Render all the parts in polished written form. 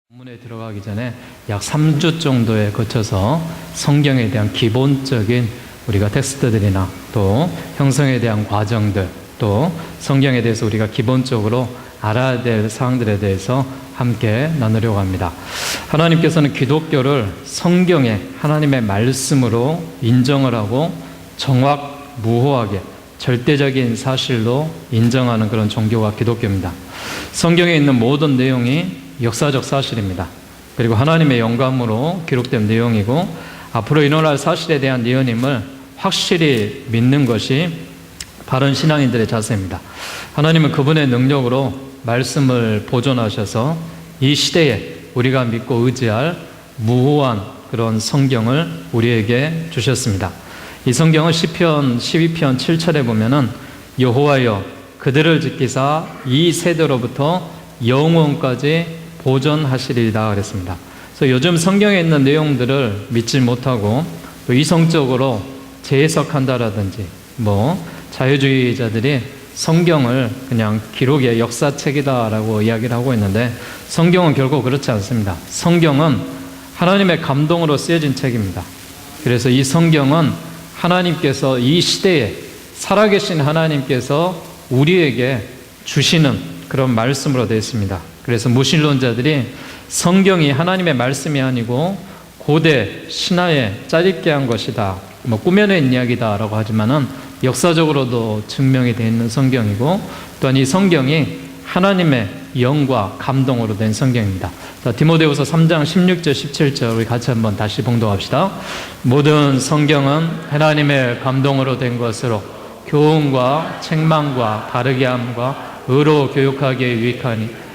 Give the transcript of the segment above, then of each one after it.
본문에 들어가기 전에 약 3주 정도에 거쳐서 성경에 대한 기본적인 우리가 텍스트들이나 또 형성에 대한 과정들, 또 성경에 대해서 우리가 기본적으로 알아야 될 사항들에 대해서 함께 나누려고 합니다. 하나님께서는 기독교를 성경에 하나님의 말씀으로 인정을 하고 정확무호하게 절대적인 사실로 인정하는 그런 종교가 기독교입니다. 성경에 있는 모든 내용이 역사적 사실입니다. 그리고 하나님의 영감으로 기록된 내용이고 앞으로 일어날 사실에 대한 예언임을 확실히 믿는 것이 바른 신앙인들의 자세입니다. 하나님은 그분의 능력으로 말씀을 보존하셔서 이 시대에 우리가 믿고 의지할 무호한 그런 성경을 우리에게 주셨습니다. 이 성경은 시편 12편 7절에 보면은 여호와여 그들을 지키사 이 세대로부터 영원까지 보존하시리다 그랬습니다. 그래서 요즘 성경에 있는 내용들을 믿지 못하고 또 이성적으로 재해석한다라든지 자유주의자들이 성경을 그냥 기록의 역사책이다라고 이야기를 하고 있는데 성경은 결코 그렇지 않습니다. 성경은 하나님의 감동으로 쓰여진 책입니다. 그래서 이 성경은 하나님께서 이 시대에 살아계신 하나님께서 우리에게 주시는 그런 말씀으로 되어 있습니다. 그래서 무신론자들이 성경이 하나님의 말씀이 아니고 고대 신화에 짜깁게 한 것이다, 꾸며낸 이야기다라고 하지만은 역사적으로도 증명이 되어 있는 성경이고 또한 이 성경이 하나님의 영과 감동으로 된 성경입니다. 자, 디모데후서 3장 16절 17절 우리 같이 한번 다시 봉독합시다. 모든 성경은 하나님의 감동으로 된 것으로 교훈과 책망과 바르게 함과 의로 교육하기에 유익하니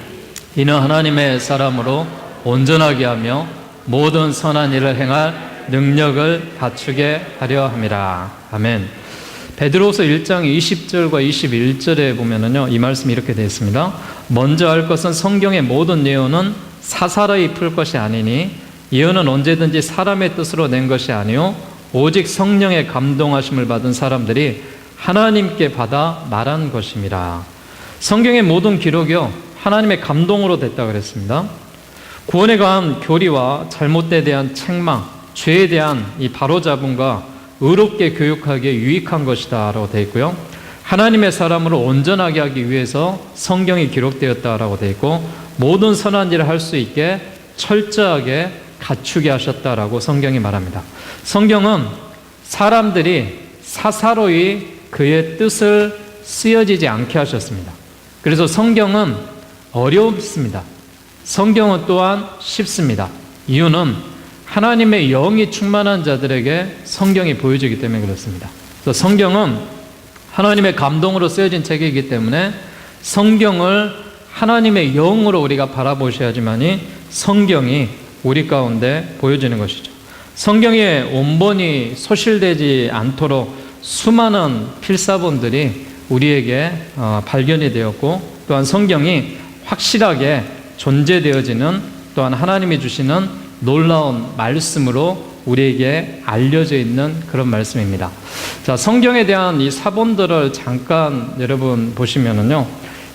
이는 하나님의 사람으로 온전하게 하며 모든 선한 일을 행할 능력을 갖추게 하려 함이라. 아멘. 베드로서 1장 20절과 21절에 보면은요, 이 말씀이 이렇게 되어 있습니다. 먼저 알 것은 성경의 모든 예언은 사사로이 풀 것이 아니니 예언은 언제든지 사람의 뜻으로 낸 것이 아니요 오직 성령의 감동하심을 받은 사람들이 하나님께 받아 말한 것임이라. 성경의 모든 기록이요 하나님의 감동으로 됐다 그랬습니다. 구원에 관한 교리와 잘못에 대한 책망, 죄에 대한 이 바로잡음과 의롭게 교육하기에 유익한 것이다 라고 되어 있고요, 하나님의 사람으로 온전하게 하기 위해서 성경이 기록되었다라고 되어 있고 모든 선한 일을 할 수 있게 철저하게 갖추게 하셨다라고 성경이 말합니다. 성경은 사람들이 사사로이 그의 뜻을 쓰여지지 않게 하셨습니다. 그래서 성경은 어렵습니다. 성경은 또한 쉽습니다. 이유는 하나님의 영이 충만한 자들에게 성경이 보여지기 때문에 그렇습니다. 그래서 성경은 하나님의 감동으로 쓰여진 책이기 때문에 성경을 하나님의 영으로 우리가 바라보셔야지만이 성경이 우리 가운데 보여지는 것이죠. 성경에 온번이 소실되지 않도록 수많은 필사본들이 우리에게 발견이 되었고 또한 성경이 확실하게 존재되어지는 또한 하나님이 주시는 놀라운 말씀으로 우리에게 알려져 있는 그런 말씀입니다. 자, 성경에 대한 이 사본들을 잠깐 여러분 보시면은요,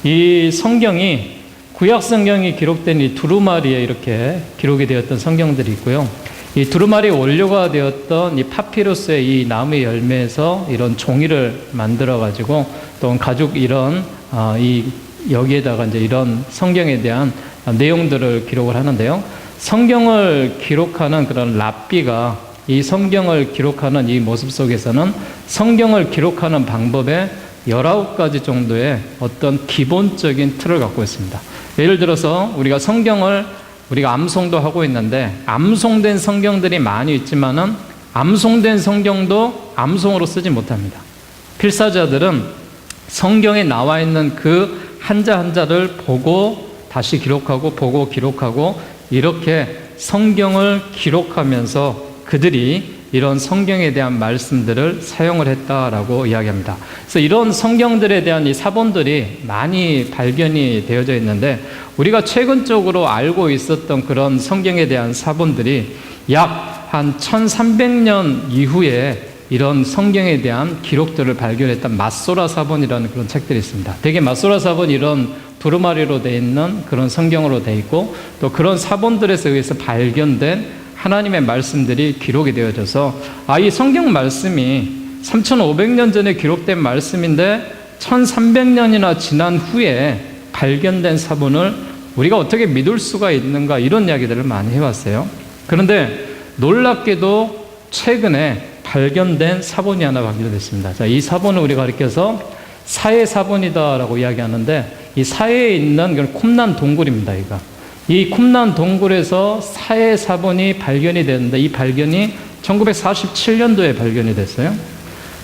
이 성경이 구약 성경이 기록된 이 두루마리에 이렇게 기록이 되었던 성경들이 있고요, 이 두루마리 원료가 되었던 이 파피루스의 이 나무의 열매에서 이런 종이를 만들어 가지고 또 가죽 이런 여기에다가 이제 이런 성경에 대한 내용들을 기록을 하는데요, 성경을 기록하는 그런 랍비가 이 성경을 기록하는 이 모습 속에서는 성경을 기록하는 방법에 19가지 정도의 어떤 기본적인 틀을 갖고 있습니다. 예를 들어서 우리가 성경을 우리가 암송도 하고 있는데 암송된 성경들이 많이 있지만은 암송된 성경도 암송으로 쓰지 못합니다. 필사자들은 성경에 나와 있는 그 한자 한자를 보고 다시 기록하고 보고 기록하고 이렇게 성경을 기록하면서 그들이 이런 성경에 대한 말씀들을 사용을 했다라고 이야기합니다. 그래서 이런 성경들에 대한 이 사본들이 많이 발견이 되어져 있는데 우리가 최근적으로 알고 있었던 그런 성경에 대한 사본들이 약 한 1300년 이후에 이런 성경에 대한 기록들을 발견했던 마소라 사본이라는 그런 책들이 있습니다. 대개 마소라 사본이 이런 두루마리로 되어 있는 그런 성경으로 되어 있고, 또 그런 사본들에서 의해서 발견된 하나님의 말씀들이 기록이 되어져서, 이 성경 말씀이 3500년 전에 기록된 말씀인데 1300년이나 지난 후에 발견된 사본을 우리가 어떻게 믿을 수가 있는가, 이런 이야기들을 많이 해왔어요. 그런데 놀랍게도 최근에 발견된 사본이 하나 발견됐습니다. 자, 이 사본을 우리가 가리켜서 사해 사본이다라고 이야기하는데, 이 사해에 있는 그런 쿰난 동굴입니다. 이 쿰난 동굴에서 사해 사본이 발견이 됐는데, 이 발견이 1947년도에 발견이 됐어요.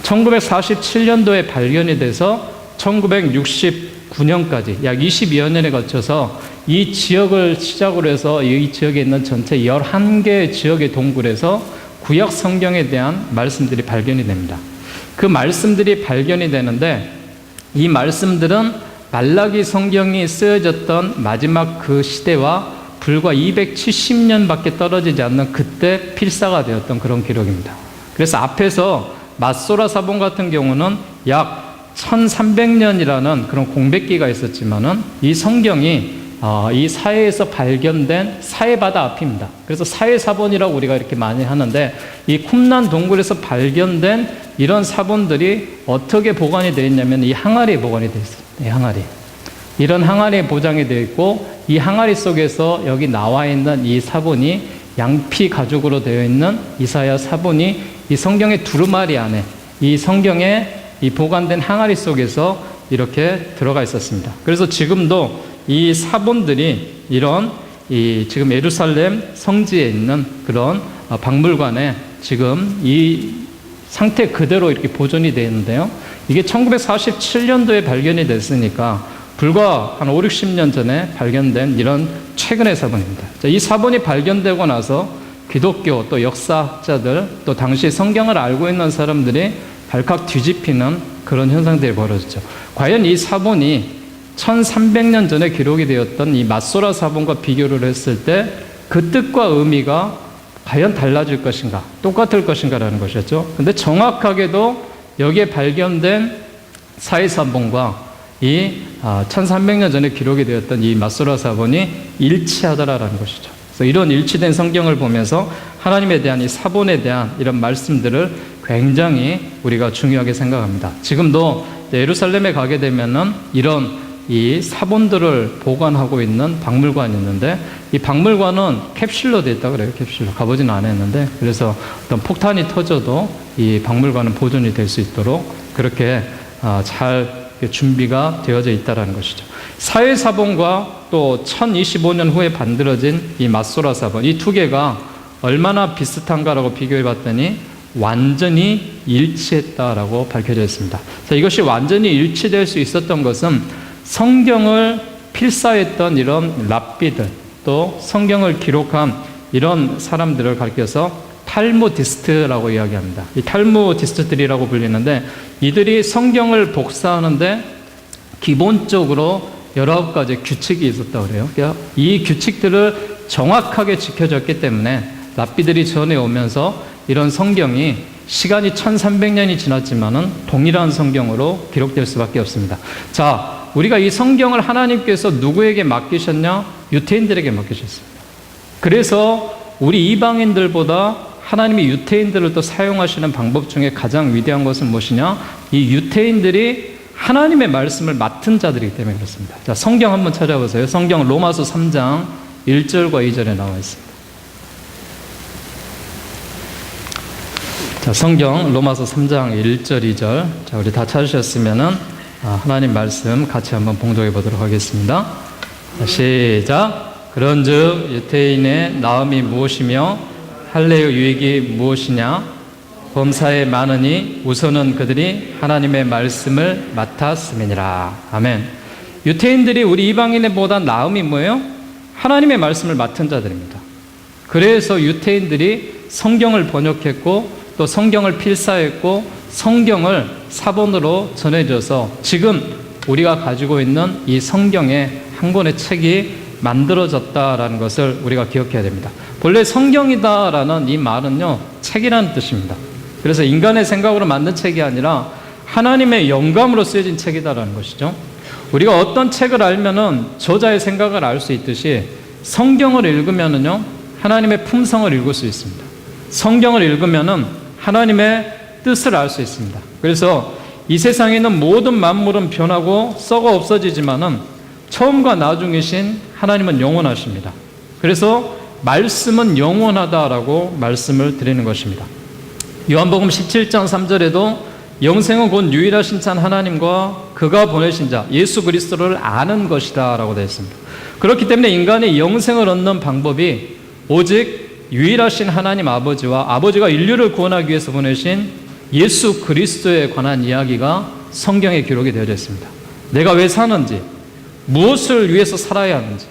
1947년도에 발견이 돼서 1969년까지 약 22여 년에 거쳐서 이 지역을 시작으로 해서 이 지역에 있는 전체 11개의 지역의 동굴에서 구약 성경에 대한 말씀들이 발견이 됩니다. 그 말씀들이 발견이 되는데, 이 말씀들은 말라기 성경이 쓰여졌던 마지막 그 시대와 불과 270년밖에 떨어지지 않는 그때 필사가 되었던 그런 기록입니다. 그래서 앞에서 마소라 사본 같은 경우는 약 1300년이라는 그런 공백기가 있었지만은, 이 성경이 이 사해에서 발견된 사해바다 앞입니다. 그래서 사해 사본이라고 우리가 이렇게 많이 하는데, 이 쿰난 동굴에서 발견된 이런 사본들이 어떻게 보관이 되어 있냐면, 이 항아리에 보관이 되어 있습니다. 이 항아리. 이런 항아리에 보장이 되어 있고, 이 항아리 속에서 여기 나와 있는 이 사본이 양피 가죽으로 되어 있는 이사야 사본이 이 성경의 두루마리 안에, 이 성경에 이 보관된 항아리 속에서 이렇게 들어가 있었습니다. 그래서 지금도 이 사본들이 이런 지금 예루살렘 성지에 있는 그런 박물관에 지금 이 상태 그대로 이렇게 보존이 되어 있는데요. 이게 1947년도에 발견이 됐으니까 불과 한 5, 60년 전에 발견된 이런 최근의 사본입니다. 자, 이 사본이 발견되고 나서 기독교 또 역사학자들 또 당시 성경을 알고 있는 사람들이 발칵 뒤집히는 그런 현상들이 벌어졌죠. 과연 이 사본이 1300년 전에 기록이 되었던 이 마소라 사본과 비교를 했을 때 그 뜻과 의미가 과연 달라질 것인가, 똑같을 것인가라는 것이었죠. 근데 정확하게도 여기에 발견된 사해 사본과 이 1300년 전에 기록이 되었던 이 마소라 사본이 일치하더라라는 것이죠. 그래서 이런 일치된 성경을 보면서 하나님에 대한 이 사본에 대한 이런 말씀들을 굉장히 우리가 중요하게 생각합니다. 지금도 예루살렘에 가게 되면은 이런 이 사본들을 보관하고 있는 박물관이 있는데, 이 박물관은 캡슐로 되어 있다고 그래요. 캡슐로. 가보진 않았는데, 그래서 어떤 폭탄이 터져도 이 박물관은 보존이 될 수 있도록 그렇게 잘 준비가 되어져 있다는 것이죠. 사해 사본과 또 1025년 후에 만들어진 이 마소라 사본, 이 두 개가 얼마나 비슷한가라고 비교해 봤더니 완전히 일치했다라고 밝혀져 있습니다. 자, 이것이 완전히 일치될 수 있었던 것은 성경을 필사했던 이런 랍비들, 또 성경을 기록한 이런 사람들을 가리켜서 탈무디스트라고 이야기합니다. 이 탈무디스트들이라고 불리는데, 이들이 성경을 복사하는데 기본적으로 19가지 규칙이 있었다고 그래요. 그러니까 이 규칙들을 정확하게 지켜졌기 때문에 랍비들이 전해오면서 이런 성경이 시간이 1300년이 지났지만은 동일한 성경으로 기록될 수밖에 없습니다. 자, 우리가 이 성경을 하나님께서 누구에게 맡기셨냐? 유태인들에게 맡기셨습니다. 그래서 우리 이방인들보다 하나님이 유태인들을 또 사용하시는 방법 중에 가장 위대한 것은 무엇이냐? 이 유태인들이 하나님의 말씀을 맡은 자들이기 때문에 그렇습니다. 자, 성경 한번 찾아보세요. 성경 로마서 3장 1절과 2절에 나와 있습니다. 자, 성경 로마서 3장 1절 2절. 자, 우리 다 찾으셨으면은 하나님 말씀 같이 한번 봉독해 보도록 하겠습니다. 시작. 그런즉 유태인의 나음이 무엇이며 할례의 유익이 무엇이냐? 범사에 많으니 우선은 그들이 하나님의 말씀을 맡았음이니라. 아멘. 유태인들이 우리 이방인보다 나음이 뭐예요? 하나님의 말씀을 맡은 자들입니다. 그래서 유태인들이 성경을 번역했고 또 성경을 필사했고 성경을 사본으로 전해줘서 지금 우리가 가지고 있는 이 성경의 한 권의 책이 만들어졌다라는 것을 우리가 기억해야 됩니다. 본래 성경이다라는 이 말은요, 책이라는 뜻입니다. 그래서 인간의 생각으로 만든 책이 아니라 하나님의 영감으로 쓰여진 책이다라는 것이죠. 우리가 어떤 책을 알면은 저자의 생각을 알 수 있듯이 성경을 읽으면은요, 하나님의 품성을 읽을 수 있습니다. 성경을 읽으면은 하나님의 뜻을 알 수 있습니다. 그래서 이 세상에 있는 모든 만물은 변하고 썩어 없어지지만은 처음과 나중이신 하나님은 영원하십니다. 그래서 말씀은 영원하다라고 말씀을 드리는 것입니다. 요한복음 17장 3절에도 영생은 곧 유일하신 참 하나님과 그가 보내신 자 예수 그리스도를 아는 것이다 라고 되어 있습니다. 그렇기 때문에 인간이 영생을 얻는 방법이 오직 유일하신 하나님 아버지와 아버지가 인류를 구원하기 위해서 보내신 예수 그리스도에 관한 이야기가 성경에 기록이 되어져 있습니다. 내가 왜 사는지, 무엇을 위해서 살아야 하는지,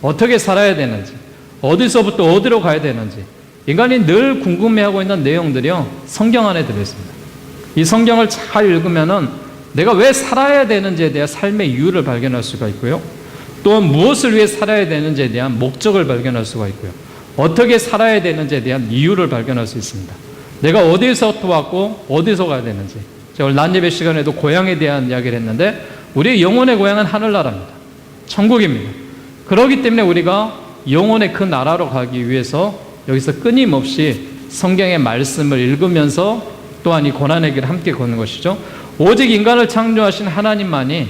어떻게 살아야 되는지, 어디서부터 어디로 가야 되는지, 인간이 늘 궁금해하고 있는 내용들이요, 성경 안에 들어있습니다. 이 성경을 잘 읽으면은 내가 왜 살아야 되는지에 대한 삶의 이유를 발견할 수가 있고요, 또한 무엇을 위해 살아야 되는지에 대한 목적을 발견할 수가 있고요, 어떻게 살아야 되는지에 대한 이유를 발견할 수 있습니다. 내가 어디서부터 왔고 어디서 가야 되는지. 제가 오늘 낮 예배 시간에도 고향에 대한 이야기를 했는데 우리의 영혼의 고향은 하늘나라입니다. 천국입니다. 그렇기 때문에 우리가 영혼의 그 나라로 가기 위해서 여기서 끊임없이 성경의 말씀을 읽으면서 또한 이 고난의 길을 함께 걷는 것이죠. 오직 인간을 창조하신 하나님만이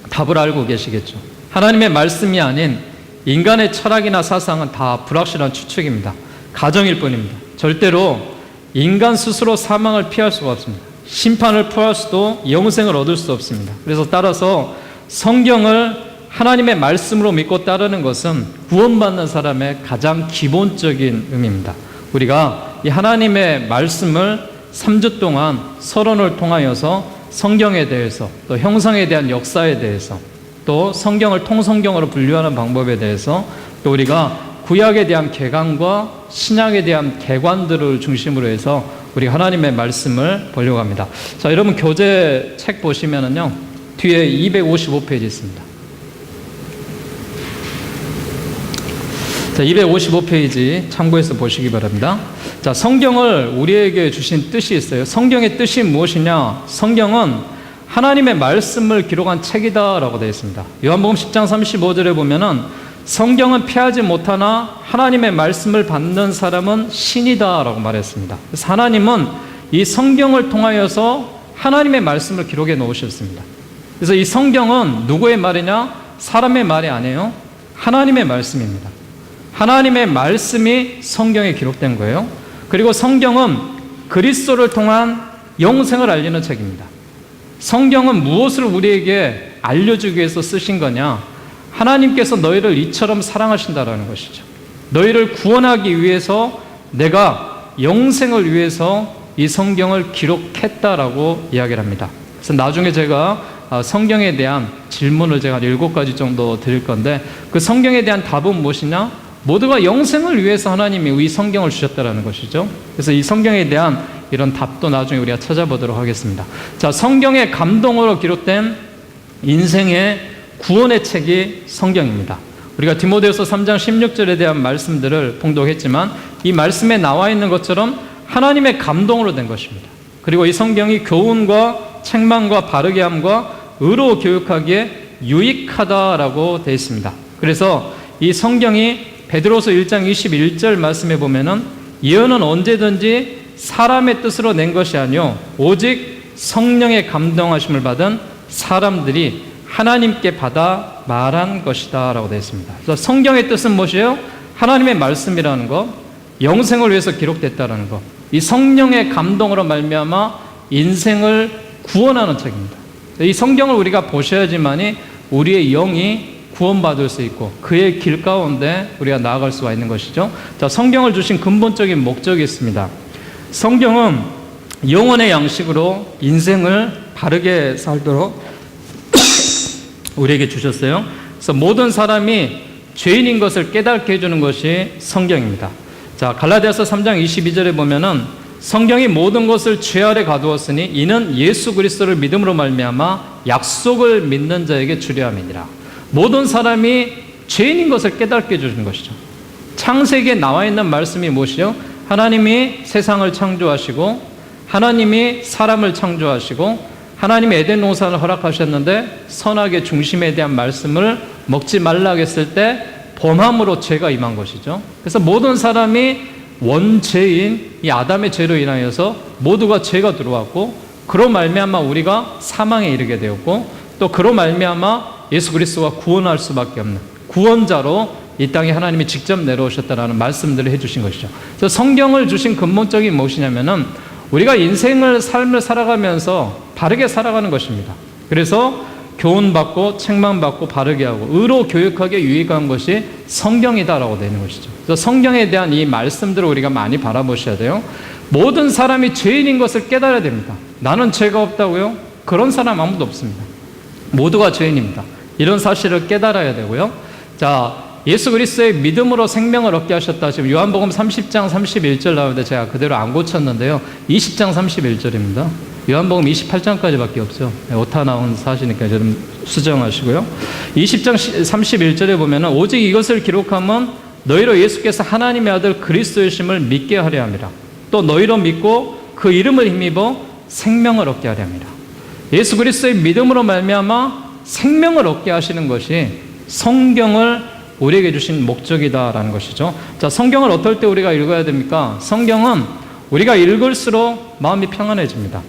답을 알고 계시겠죠. 하나님의 말씀이 아닌 인간의 철학이나 사상은 다 불확실한 추측입니다. 가정일 뿐입니다. 절대로 인간 스스로 사망을 피할 수가 없습니다. 심판을 피할 수도 영생을 얻을 수 없습니다. 그래서 따라서 성경을 하나님의 말씀으로 믿고 따르는 것은 구원받는 사람의 가장 기본적인 의미입니다. 우리가 이 하나님의 말씀을 3주 동안 서론을 통하여서 성경에 대해서, 또 형성에 대한 역사에 대해서, 또 성경을 통성경으로 분류하는 방법에 대해서, 또 우리가 구약에 대한 개관과 신약에 대한 개관들을 중심으로 해서 우리 하나님의 말씀을 보려고 합니다. 자, 여러분 교재 책 보시면은요, 뒤에 255페이지 있습니다. 자, 255페이지 참고해서 보시기 바랍니다. 자, 성경을 우리에게 주신 뜻이 있어요. 성경의 뜻이 무엇이냐? 성경은 하나님의 말씀을 기록한 책이다라고 되어 있습니다. 요한복음 10장 35절에 보면은 성경은 피하지 못하나 하나님의 말씀을 받는 사람은 신이다라고 말했습니다. 그래서 하나님은 이 성경을 통하여서 하나님의 말씀을 기록해 놓으셨습니다. 그래서 이 성경은 누구의 말이냐? 사람의 말이 아니에요. 하나님의 말씀입니다. 하나님의 말씀이 성경에 기록된 거예요. 그리고 성경은 그리스도를 통한 영생을 알리는 책입니다. 성경은 무엇을 우리에게 알려주기 위해서 쓰신 거냐? 하나님께서 너희를 이처럼 사랑하신다라는 것이죠. 너희를 구원하기 위해서 내가 영생을 위해서 이 성경을 기록했다라고 이야기를 합니다. 그래서 나중에 제가 성경에 대한 질문을 제가 7가지 정도 드릴 건데, 그 성경에 대한 답은 무엇이냐? 모두가 영생을 위해서 하나님이 이 성경을 주셨다라는 것이죠. 그래서 이 성경에 대한 이런 답도 나중에 우리가 찾아보도록 하겠습니다. 자, 성경의 감동으로 기록된 인생의 구원의 책이 성경입니다. 우리가 디모데후서 3장 16절에 대한 말씀들을 봉독했지만 이 말씀에 나와 있는 것처럼 하나님의 감동으로 된 것입니다. 그리고 이 성경이 교훈과 책망과 바르게 함과 의로 교육하기에 유익하다라고 되어 있습니다. 그래서 이 성경이 베드로서 1장 21절 말씀에 보면은 예언은 언제든지 사람의 뜻으로 낸 것이 아니요 오직 성령의 감동하심을 받은 사람들이 하나님께 받아 말한 것이다 라고 되어 있습니다. 그래서 성경의 뜻은 무엇이에요? 하나님의 말씀이라는 것, 영생을 위해서 기록됐다는 것, 이 성령의 감동으로 말미암아 인생을 구원하는 책입니다. 이 성경을 우리가 보셔야지만이 우리의 영이 구원받을 수 있고 그의 길 가운데 우리가 나아갈 수가 있는 것이죠. 자, 성경을 주신 근본적인 목적이 있습니다. 성경은 영혼의 양식으로 인생을 바르게 살도록 우리에게 주셨어요. 그래서 모든 사람이 죄인인 것을 깨닫게 해주는 것이 성경입니다. 자, 갈라디아서 3장 22절에 보면은 성경이 모든 것을 죄 아래 가두었으니 이는 예수 그리스도를 믿음으로 말미암아 약속을 믿는 자에게 주려함이니라. 모든 사람이 죄인인 것을 깨닫게 해주는 것이죠. 창세기에 나와 있는 말씀이 무엇이요? 하나님이 세상을 창조하시고 하나님이 사람을 창조하시고 하나님이 에덴 동산을 허락하셨는데 선악의 중심에 대한 말씀을 먹지 말라 했을 때 범함으로 죄가 임한 것이죠. 그래서 모든 사람이 원죄인 이 아담의 죄로 인하여서 모두가 죄가 들어왔고 그로 말미암아 우리가 사망에 이르게 되었고 또 그로 말미암아 예수 그리스도가 구원할 수밖에 없는 구원자로 이 땅에 하나님이 직접 내려오셨다라는 말씀들을 해주신 것이죠. 그래서 성경을 주신 근본적인 무엇이냐면은 우리가 삶을 살아가면서 바르게 살아가는 것입니다. 그래서 교훈받고 책망받고 바르게 하고 의로 교육하게 유익한 것이 성경이다라고 되는 것이죠. 그래서 성경에 대한 이 말씀들을 우리가 많이 바라보셔야 돼요. 모든 사람이 죄인인 것을 깨달아야 됩니다. 나는 죄가 없다고요? 그런 사람 아무도 없습니다. 모두가 죄인입니다. 이런 사실을 깨달아야 되고요. 자, 예수 그리스도의 믿음으로 생명을 얻게 하셨다. 지금 요한복음 30장 31절 나오는데 제가 그대로 안 고쳤는데요. 20장 31절입니다. 요한복음 28장까지밖에 없죠. 오타 나온 사실이니까 좀 수정하시고요. 20장 31절에 보면 오직 이것을 기록하면 너희로 예수께서 하나님의 아들 그리스도이심을 믿게 하려 함이라. 또 너희로 믿고 그 이름을 힘입어 생명을 얻게 하려 함이라. 예수 그리스도의 믿음으로 말미암아 생명을 얻게 하시는 것이 성경을 우리에게 주신 목적이다라는 것이죠. 자, 성경을 어떨 때 우리가 읽어야 됩니까? 성경은 우리가 읽을수록 마음이 평안해집니다.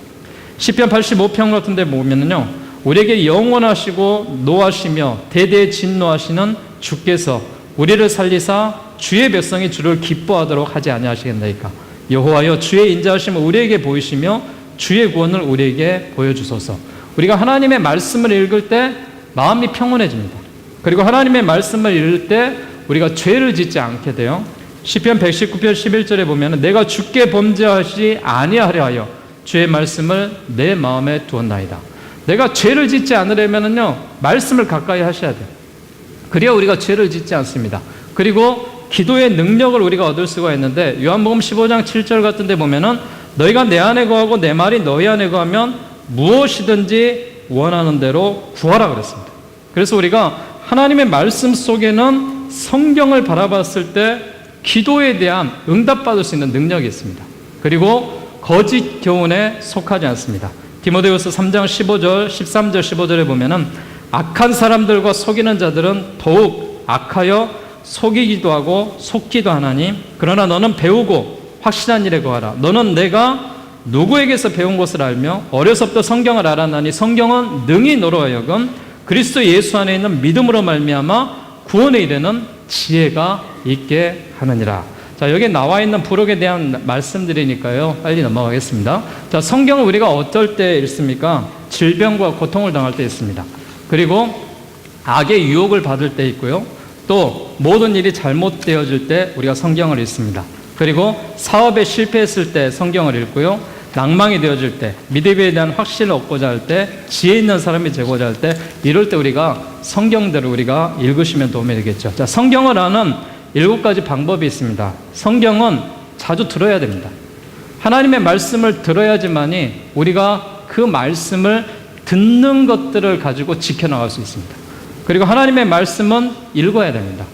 시편 85편 같은 데 보면은요, 우리에게 영원하시고 노하시며 대대 진노하시는 주께서 우리를 살리사 주의 백성이 주를 기뻐하도록 하지 아니하시겠나이까. 여호와여 주의 인자하심을 우리에게 보이시며 주의 구원을 우리에게 보여주소서. 우리가 하나님의 말씀을 읽을 때 마음이 평온해집니다. 그리고 하나님의 말씀을 읽을 때 우리가 죄를 짓지 않게 돼요. 시편 119편 11절에 보면 내가 주께 범죄하지 아니하려 하여 주의 말씀을 내 마음에 두었나이다. 내가 죄를 짓지 않으려면요 말씀을 가까이 하셔야 돼요. 그래야 우리가 죄를 짓지 않습니다. 그리고 기도의 능력을 우리가 얻을 수가 있는데 요한복음 15장 7절 같은 데 보면은 너희가 내 안에 거하고 내 말이 너희 안에 거하면 무엇이든지 원하는 대로 구하라 그랬습니다. 그래서 우리가 하나님의 말씀 속에는 성경을 바라봤을 때 기도에 대한 응답받을 수 있는 능력이 있습니다. 그리고 거짓 교훈에 속하지 않습니다. 디모데후서 3장 15절, 13절, 15절에 보면은 악한 사람들과 속이는 자들은 더욱 악하여 속이기도 하고 속기도 하나니 그러나 너는 배우고 확실한 일에 거하라. 너는 내가 누구에게서 배운 것을 알며 어려서부터 성경을 알았나니 성경은 능히 너로 하여금 그리스도 예수 안에 있는 믿음으로 말미암아 구원에 이르는 지혜가 있게 하느니라. 자, 여기 나와 있는 부록에 대한 말씀들이니까요. 빨리 넘어가겠습니다. 자, 성경을 우리가 어떨 때 읽습니까? 질병과 고통을 당할 때 있습니다. 그리고 악의 유혹을 받을 때 있고요. 또 모든 일이 잘못되어질 때 우리가 성경을 읽습니다. 그리고 사업에 실패했을 때 성경을 읽고요. 낭망이 되어질 때, 믿음에 대한 확신을 얻고자 할 때, 지혜 있는 사람이 되고자 할 때, 이럴 때 우리가 성경들을 우리가 읽으시면 도움이 되겠죠. 자, 성경을 아는 7가지 방법이 있습니다. 성경은 자주 들어야 됩니다. 하나님의 말씀을 들어야지만이 우리가 그 말씀을 듣는 것들을 가지고 지켜나갈 수 있습니다. 그리고 하나님의 말씀은 읽어야 됩니다.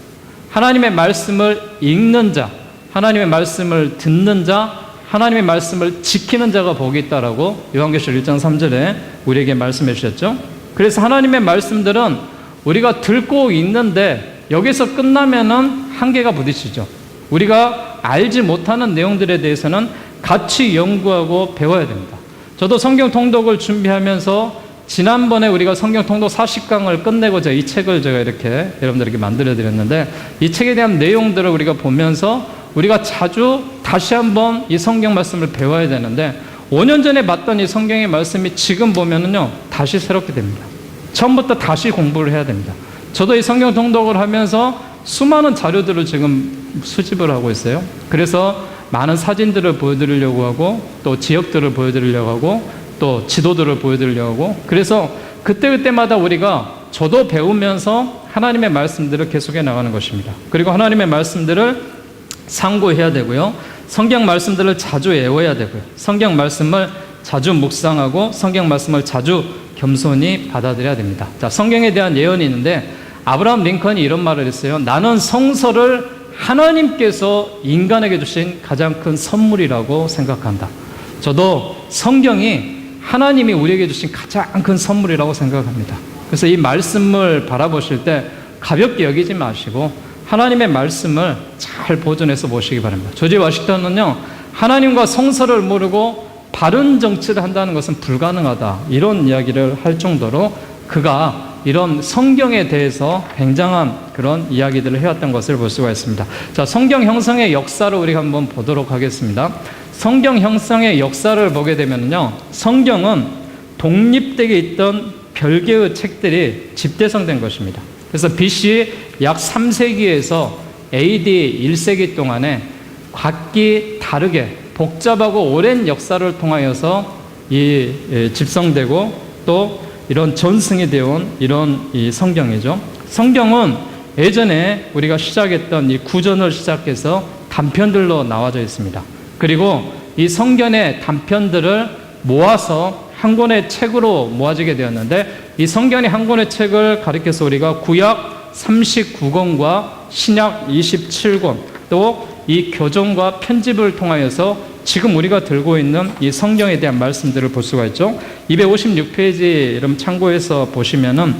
하나님의 말씀을 읽는 자, 하나님의 말씀을 듣는 자, 하나님의 말씀을 지키는 자가 복이 있다라고 요한계시록 1장 3절에 우리에게 말씀해 주셨죠. 그래서 하나님의 말씀들은 우리가 듣고 있는데 여기서 끝나면은 한계가 부딪히죠. 우리가 알지 못하는 내용들에 대해서는 같이 연구하고 배워야 됩니다. 저도 성경 통독을 준비하면서 지난번에 우리가 성경 통독 40강을 끝내고자 이 책을 제가 이렇게 여러분들에게 만들어 드렸는데 이 책에 대한 내용들을 우리가 보면서 우리가 자주 다시 한번 이 성경 말씀을 배워야 되는데 5년 전에 봤던 이 성경의 말씀이 지금 보면은요 다시 새롭게 됩니다. 처음부터 다시 공부를 해야 됩니다. 저도 이 성경 통독을 하면서 수많은 자료들을 지금 수집을 하고 있어요. 그래서 많은 사진들을 보여드리려고 하고 또 지역들을 보여드리려고 하고 또 지도들을 보여드리려고 하고 그래서 그때그때마다 우리가 저도 배우면서 하나님의 말씀들을 계속해 나가는 것입니다. 그리고 하나님의 말씀들을 상고해야 되고요. 성경 말씀들을 자주 외워야 되고요. 성경 말씀을 자주 묵상하고 성경 말씀을 자주 겸손히 받아들여야 됩니다. 자, 성경에 대한 예언이 있는데 아브라함 링컨이 이런 말을 했어요. 나는 성서를 하나님께서 인간에게 주신 가장 큰 선물이라고 생각한다. 저도 성경이 하나님이 우리에게 주신 가장 큰 선물이라고 생각합니다. 그래서 이 말씀을 바라보실 때 가볍게 여기지 마시고 하나님의 말씀을 잘 보존해서 보시기 바랍니다. 조지 워싱턴은요, 하나님과 성서를 모르고 바른 정치를 한다는 것은 불가능하다, 이런 이야기를 할 정도로 그가 이런 성경에 대해서 굉장한 그런 이야기들을 해왔던 것을 볼 수가 있습니다. 자, 성경 형성의 역사를 우리가 한번 보도록 하겠습니다. 성경 형성의 역사를 보게 되면요, 성경은 독립되게 있던 별개의 책들이 집대성된 것입니다. 그래서 BC 약 3세기에서 AD 1세기 동안에 각기 다르게 복잡하고 오랜 역사를 통하여서 집성되고 또 이런 전승이 되어온 이런 이 성경이죠. 성경은 예전에 우리가 시작했던 이 구전을 시작해서 단편들로 나와져 있습니다. 그리고 이 성경의 단편들을 모아서 한 권의 책으로 모아지게 되었는데, 이 성경의 한 권의 책을 가리켜서 우리가 구약 39권과 신약 27권, 또 이 교정과 편집을 통하여서 지금 우리가 들고 있는 이 성경에 대한 말씀들을 볼 수가 있죠. 256페이지 여러분 참고해서 보시면은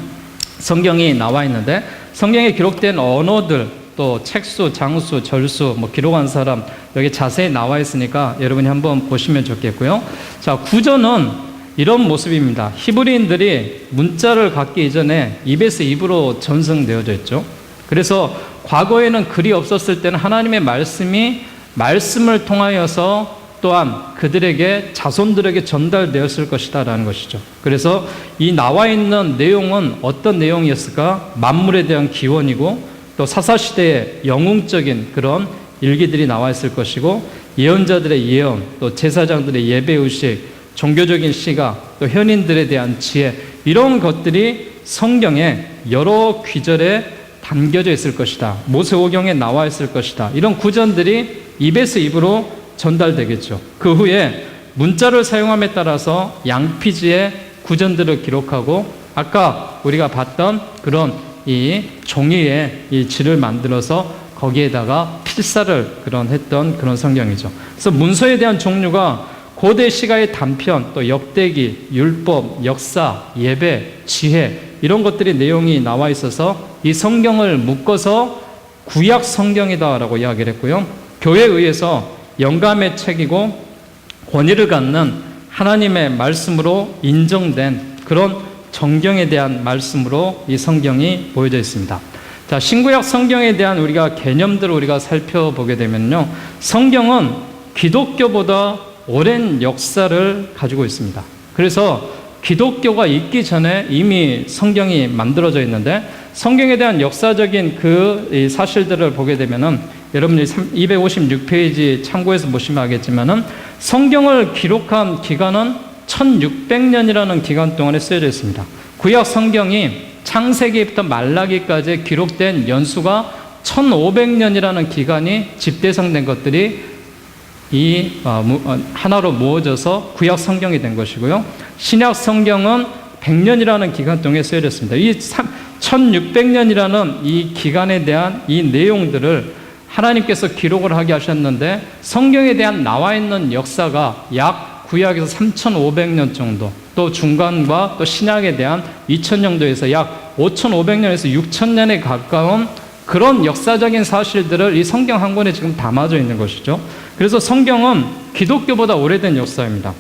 성경이 나와 있는데, 성경에 기록된 언어들, 또 책수, 장수, 절수, 기록한 사람, 여기 자세히 나와 있으니까 여러분이 한번 보시면 좋겠고요. 자, 구전은 이런 모습입니다. 히브리인들이 문자를 갖기 이전에 입에서 입으로 전승되어져 있죠. 그래서 과거에는 글이 없었을 때는 하나님의 말씀을 통하여서 또한 그들에게, 자손들에게 전달되었을 것이다라는 것이죠. 그래서 이 나와 있는 내용은 어떤 내용이었을까? 만물에 대한 기원이고, 또 사사시대의 영웅적인 그런 일기들이 나와 있을 것이고, 예언자들의 예언, 또 제사장들의 예배의식, 종교적인 시각, 또 현인들에 대한 지혜, 이런 것들이 성경의 여러 귀절에 담겨져 있을 것이다. 모세오경에 나와 있을 것이다. 이런 구전들이 입에서 입으로 전달되겠죠. 그 후에 문자를 사용함에 따라서 양피지에 구전들을 기록하고, 아까 우리가 봤던 그런 이 종이에 이 지를 만들어서 거기에다가 필사를 했던 그런 성경이죠. 그래서 문서에 대한 종류가 고대 시가의 단편, 또 역대기, 율법, 역사, 예배, 지혜, 이런 것들이 내용이 나와 있어서 이 성경을 묶어서 구약 성경이다라고 이야기를 했고요. 교회에 의해서 영감의 책이고 권위를 갖는 하나님의 말씀으로 인정된 그런 정경에 대한 말씀으로 이 성경이 보여져 있습니다. 자, 신구약 성경에 대한 우리가 개념들을 우리가 살펴보게 되면요, 성경은 기독교보다 오랜 역사를 가지고 있습니다. 그래서 기독교가 있기 전에 이미 성경이 만들어져 있는데, 성경에 대한 역사적인 그 사실들을 보게 되면은 여러분이 256페이지 참고해서 보시면 알겠지만은 성경을 기록한 기간은 1600년이라는 기간 동안에 쓰여져 있습니다. 구약 성경이 창세기부터 말라기까지 기록된 연수가 1500년이라는 기간이 집대성된 것들이 하나로 모아져서 구약 성경이 된 것이고요. 신약 성경은 100년이라는 기간 동안에 쓰여졌습니다. 이 1600년이라는 이 기간에 대한 이 내용들을 하나님께서 기록을 하게 하셨는데, 성경에 대한 나와 있는 역사가 약 구약에서 3500년 정도, 또 중간과 또 신약에 대한 2000년도에서 약 5500년에서 6000년에 가까운 그런 역사적인 사실들을 이 성경 한 권에 지금 담아져 있는 것이죠. 그래서 성경은 기독교보다 오래된 역사입니다.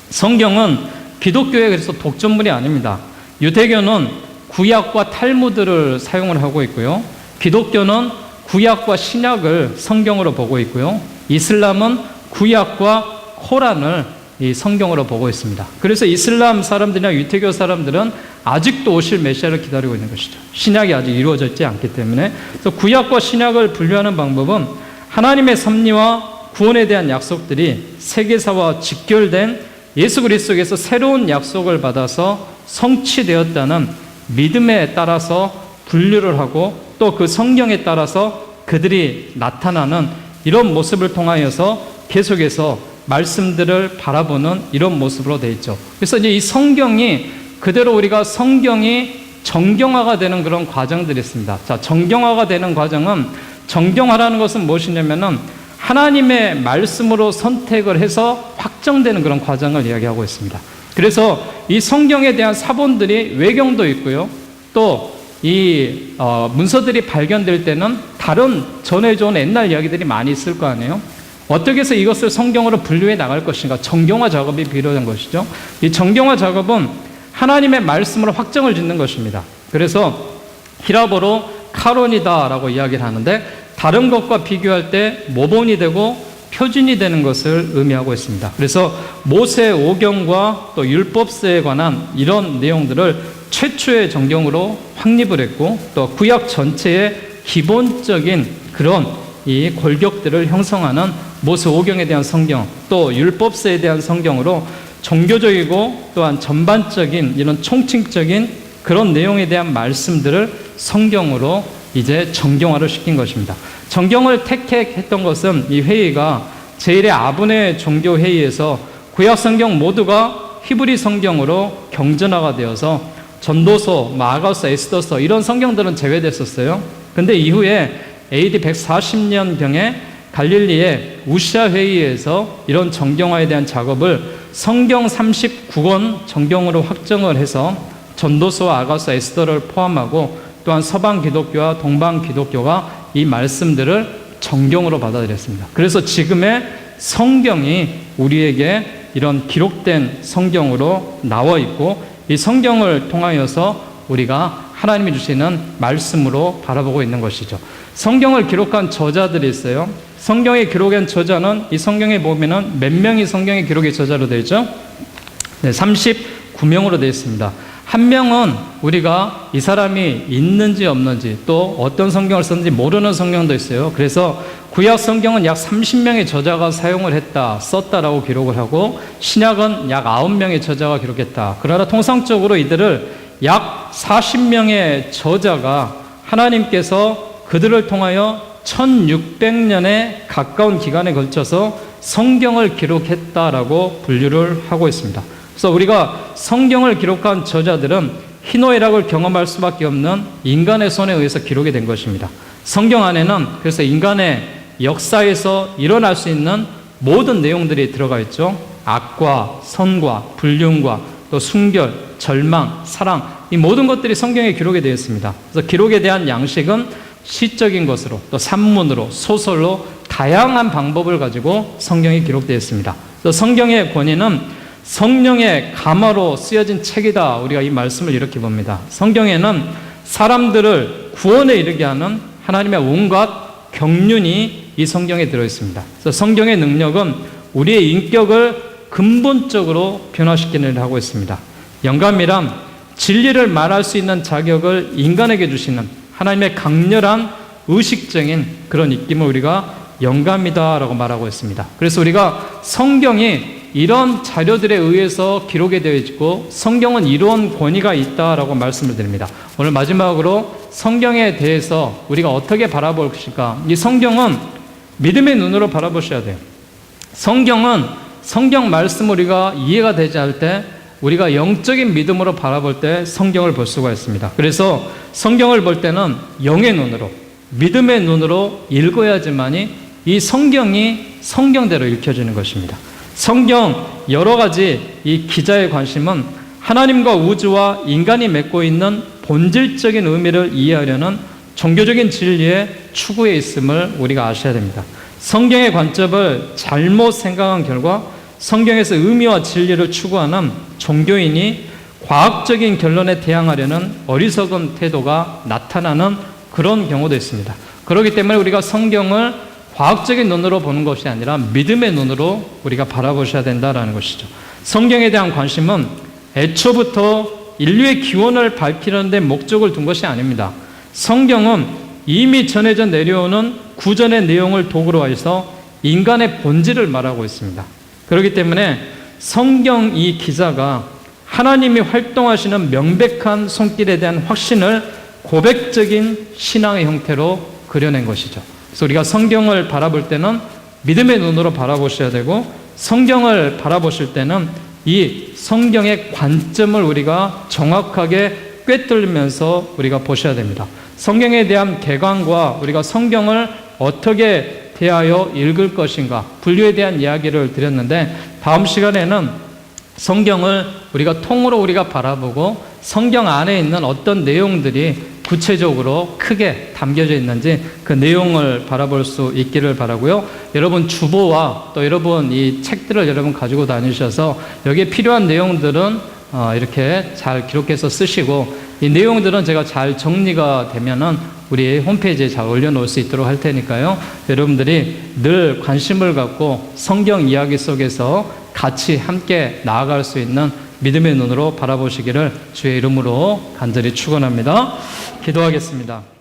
성경은 기독교의 그래서 독점물이 아닙니다. 유대교는 구약과 탈무드를 사용을 하고 있고요. 기독교는 구약과 신약을 성경으로 보고 있고요. 이슬람은 구약과 코란을 이 성경으로 보고 있습니다. 그래서 이슬람 사람들이나 유대교 사람들은 아직도 오실 메시아를 기다리고 있는 것이죠. 신약이 아직 이루어졌지 않기 때문에. 그래서 구약과 신약을 분류하는 방법은 하나님의 섭리와 구원에 대한 약속들이 세계사와 직결된 예수 그리스도에서 새로운 약속을 받아서 성취되었다는 믿음에 따라서 분류를 하고, 또 그 성경에 따라서 그들이 나타나는 이런 모습을 통하여서 계속해서 말씀들을 바라보는 이런 모습으로 되어 있죠. 그래서 이제 이 성경이 그대로 우리가 성경이 정경화가 되는 그런 과정들이 있습니다. 자, 정경화가 되는 과정은, 정경화라는 것은 무엇이냐면은 하나님의 말씀으로 선택을 해서 확정되는 그런 과정을 이야기하고 있습니다. 그래서 이 성경에 대한 사본들이 외경도 있고요. 또 이 문서들이 발견될 때는 다른 전해져 온 옛날 이야기들이 많이 있을 거 아니에요. 어떻게 해서 이것을 성경으로 분류해 나갈 것인가, 정경화 작업이 필요한 것이죠. 이 정경화 작업은 하나님의 말씀으로 확정을 짓는 것입니다. 그래서 히라보로 카론이다라고 이야기를 하는데 다른 것과 비교할 때 모본이 되고 표준이 되는 것을 의미하고 있습니다. 그래서 모세 오경과 또 율법서에 관한 이런 내용들을 최초의 정경으로 확립을 했고 또 구약 전체의 기본적인 그런 이 골격들을 형성하는 모세 오경에 대한 성경 또 율법서에 대한 성경으로 종교적이고 또한 전반적인 이런 총칭적인 그런 내용에 대한 말씀들을 성경으로 이제 정경화를 시킨 것입니다. 정경을 택했던 것은 이 회의가 제1의 아브네 종교회의에서 구약 성경 모두가 히브리 성경으로 경전화가 되어서 전도서, 마가서, 에스더서 이런 성경들은 제외됐었어요. 근데 이후에 AD 140년경에 갈릴리의 우시아 회의에서 이런 정경화에 대한 작업을 성경 39권 정경으로 확정을 해서 전도서와 아가서, 에스더를 포함하고 또한 서방 기독교와 동방 기독교가 이 말씀들을 정경으로 받아들였습니다. 그래서 지금의 성경이 우리에게 이런 기록된 성경으로 나와 있고 이 성경을 통하여서 우리가 하나님이 주시는 말씀으로 바라보고 있는 것이죠. 성경을 기록한 저자들이 있어요. 성경에 기록한 저자는 이 성경에 보면은 몇 명이 성경의 기록의 저자로 되어 있죠? 네, 39명으로 되어 있습니다. 한 명은 우리가 이 사람이 있는지 없는지 또 어떤 성경을 썼는지 모르는 성경도 있어요. 그래서 구약 성경은 약 30명의 저자가 사용을 했다, 썼다라고 기록을 하고 신약은 약 9명의 저자가 기록했다. 그러나 통상적으로 이들을 약 40명의 저자가 하나님께서 그들을 통하여 1600년에 가까운 기간에 걸쳐서 성경을 기록했다라고 분류를 하고 있습니다. 그래서 우리가 성경을 기록한 저자들은 희노애락을 경험할 수밖에 없는 인간의 손에 의해서 기록이 된 것입니다. 성경 안에는 그래서 인간의 역사에서 일어날 수 있는 모든 내용들이 들어가 있죠. 악과 선과 불륜과 또 순결, 절망, 사랑 이 모든 것들이 성경에 기록이 되어 있습니다. 그래서 기록에 대한 양식은 시적인 것으로 또 산문으로 소설로 다양한 방법을 가지고 성경이 기록되어 있습니다. 그래서 성경의 권위는 성령의 감화로 쓰여진 책이다. 우리가 이 말씀을 이렇게 봅니다. 성경에는 사람들을 구원에 이르게 하는 하나님의 온갖 경륜이 이 성경에 들어있습니다. 그래서 성경의 능력은 우리의 인격을 근본적으로 변화시키는 일을 하고 있습니다. 영감이란 진리를 말할 수 있는 자격을 인간에게 주시는 하나님의 강렬한 의식적인 그런 입김을 우리가 영감이다라고 말하고 있습니다. 그래서 우리가 성경이 이런 자료들에 의해서 기록이 되어 있고 성경은 이런 권위가 있다라고 말씀을 드립니다. 오늘 마지막으로 성경에 대해서 우리가 어떻게 바라볼 것인가. 이 성경은 믿음의 눈으로 바라보셔야 돼요. 성경은 성경 말씀 우리가 이해가 되지 않을 때 우리가 영적인 믿음으로 바라볼 때 성경을 볼 수가 있습니다. 그래서 성경을 볼 때는 영의 눈으로 믿음의 눈으로 읽어야지만이 이 성경이 성경대로 읽혀지는 것입니다. 성경 여러 가지 이 기자의 관심은 하나님과 우주와 인간이 맺고 있는 본질적인 의미를 이해하려는 종교적인 진리의 추구에 있음을 우리가 아셔야 됩니다. 성경의 관점을 잘못 생각한 결과 성경에서 의미와 진리를 추구하는 종교인이 과학적인 결론에 대항하려는 어리석은 태도가 나타나는 그런 경우도 있습니다. 그렇기 때문에 우리가 성경을 과학적인 눈으로 보는 것이 아니라 믿음의 눈으로 우리가 바라보셔야 된다는 것이죠. 성경에 대한 관심은 애초부터 인류의 기원을 밝히는 데 목적을 둔 것이 아닙니다. 성경은 이미 전해져 내려오는 구전의 내용을 도구로 해서 인간의 본질을 말하고 있습니다. 그렇기 때문에 성경 이 기자가 하나님이 활동하시는 명백한 손길에 대한 확신을 고백적인 신앙의 형태로 그려낸 것이죠. 그래서 우리가 성경을 바라볼 때는 믿음의 눈으로 바라보셔야 되고 성경을 바라보실 때는 이 성경의 관점을 우리가 정확하게 꿰뚫면서 우리가 보셔야 됩니다. 성경에 대한 개관과 우리가 성경을 어떻게 대하여 읽을 것인가, 분류에 대한 이야기를 드렸는데, 다음 시간에는 성경을 우리가 통으로 우리가 바라보고 성경 안에 있는 어떤 내용들이 구체적으로 크게 담겨져 있는지 그 내용을 바라볼 수 있기를 바라고요. 여러분 주보와 또 여러분 이 책들을 여러분 가지고 다니셔서 여기에 필요한 내용들은 이렇게 잘 기록해서 쓰시고, 이 내용들은 제가 잘 정리가 되면은 우리 홈페이지에 잘 올려놓을 수 있도록 할 테니까요. 여러분들이 늘 관심을 갖고 성경 이야기 속에서 같이 함께 나아갈 수 있는 믿음의 눈으로 바라보시기를 주의 이름으로 간절히 축원합니다. 기도하겠습니다.